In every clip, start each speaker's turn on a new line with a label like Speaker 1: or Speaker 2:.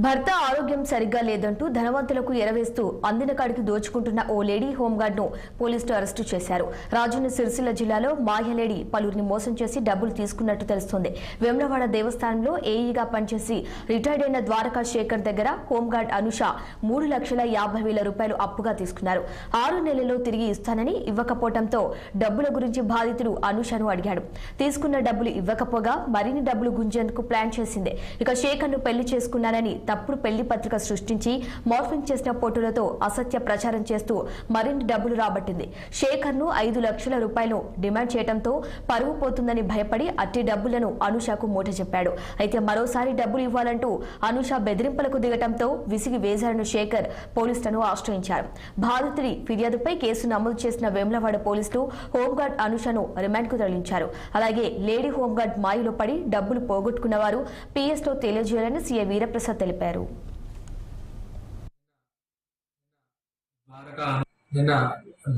Speaker 1: భర్త ఆరోగ్యం సరిగ్గా లేదంటూ ధనవంతులకు ఎరవేస్తూ అందిన కాడికి దోచుకుంటున్న ఓ లేడీ హోంగార్డ్ ను పోలీసులు అరెస్టు చేశారు. రాజన్న సిరిసిల్ల జిల్లాలో మాయలేడి పలువురిని మోసం చేసి డబ్బులు తీసుకున్నట్టు తెలుస్తోంది. వేములవాడ దేవస్థానంలో ఏఈగా పనిచేసి రిటైర్డ్ అయిన ద్వారకా శేఖర్ దగ్గర హోంగార్డ్ అనుష 3,50,000 రూపాయలు అప్పుగా తీసుకున్నారు. 6 నెలల్లో తిరిగి ఇస్తానని ఇవ్వకపోవడంతో డబ్బుల గురించి బాధితుడు అనుషను అడిగాడు. తీసుకున్న డబ్బులు ఇవ్వకపోగా మరిన్ని డబ్బులు గుంజేందుకు ప్లాన్ చేసింది. ఇక శేఖర్ ను పెళ్లి చేసుకున్నానని తప్పుడు పెళ్లి పత్రిక సృష్టించి మార్ఫింగ్ చేసిన ఫోటోలతో అసత్య ప్రచారం చేస్తూ మరిన్ని డబ్బులు రాబట్టింది. శేఖర్ ను 5 లక్షల రూపాయలు డిమాండ్ చేయడంతో పరువు పోతుందని భయపడి అట్టి డబ్బులను అనుషకు మూట చెప్పాడు. అయితే మరోసారి డబ్బులు ఇవ్వాలంటూ అనుష బెదిరింపులకు దిగటంతో విసిగి వేజారిన శేఖర్ పోలీసులను ఆశ్రయించారు. బాధితుడి ఫిర్యాదుపై కేసు నమోదు చేసిన వేములవాడ పోలీసులు హోంగార్డ్ అనుషను రిమాండ్కు తరలించారు. అలాగే లేడీ హోంగార్డ్ మాయలో పడి డబ్బులు పోగొట్టుకున్న వారు పిఎస్ లో తెలియజేయాలని సీఐ వీరప్రసాద్ తెలిపారు.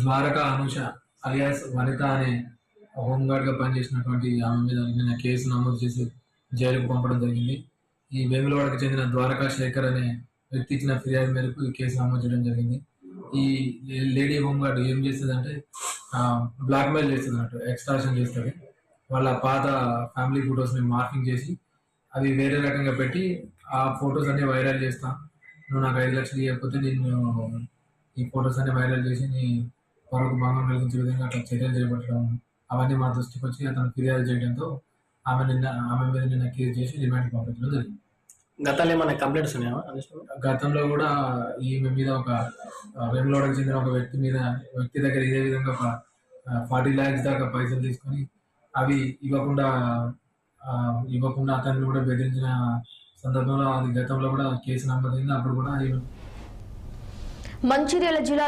Speaker 2: ద్వారకా అనుష అలియాస్ వనిత అనే హోంగార్డ్ గా పనిచేసినటువంటి ఆమె మీద నిన్న కేసు నమోదు చేసి జైలుకు పంపడం జరిగింది. ఈ వేములవాడకు చెందిన ద్వారకా శేఖర్ అనే వ్యక్తి ఇచ్చిన ఫిర్యాదు మేరకు ఈ కేసు నమోదు చేయడం జరిగింది. ఈ లేడీ హోంగార్డ్ ఏం చేస్తుందంటే బ్లాక్ మెయిల్ చేస్తుంది అన్నట్టు, ఎక్స్ట్రాక్షన్ చేస్తుంది. వాళ్ళ పాత ఫ్యామిలీ ఫొటోస్ ని మార్కింగ్ చేసి అవి వేరే రకంగా పెట్టి ఆ ఫొటోస్ అన్ని వైరల్ చేస్తా, నువ్వు నాకు 5 లక్షలు ఇవ్వకపోతే నేను ఈ ఫొటోస్ అన్ని వైరల్ చేసి నీ పరువుకు భంగం కలిగించే విధంగా అట్లా చర్యలు చేపట్టడం, అవన్నీ మా దృష్టికి వచ్చి అతను ఫిర్యాదు చేయడంతో ఆమె మీద నిన్న కేసు చేసి రిమాండ్ పంపించడం జరిగింది.
Speaker 3: గతంలో ఏమైనా కంప్లైంట్స్ ఉన్నాయా?
Speaker 2: గతంలో కూడా ఈమె మీద ఒక వేములవాడకు చెందిన ఒక వ్యక్తి దగ్గర ఇదే విధంగా ఒక 40 lakhs దాకా పైసలు తీసుకొని అవి ఇవ్వకుండా అతన్ని కూడా బెదిరించిన సందర్భంలో అది గతంలో కూడా కేసు నమోదైంది. అప్పుడు కూడా
Speaker 1: మంచిర్యాల జిల్లా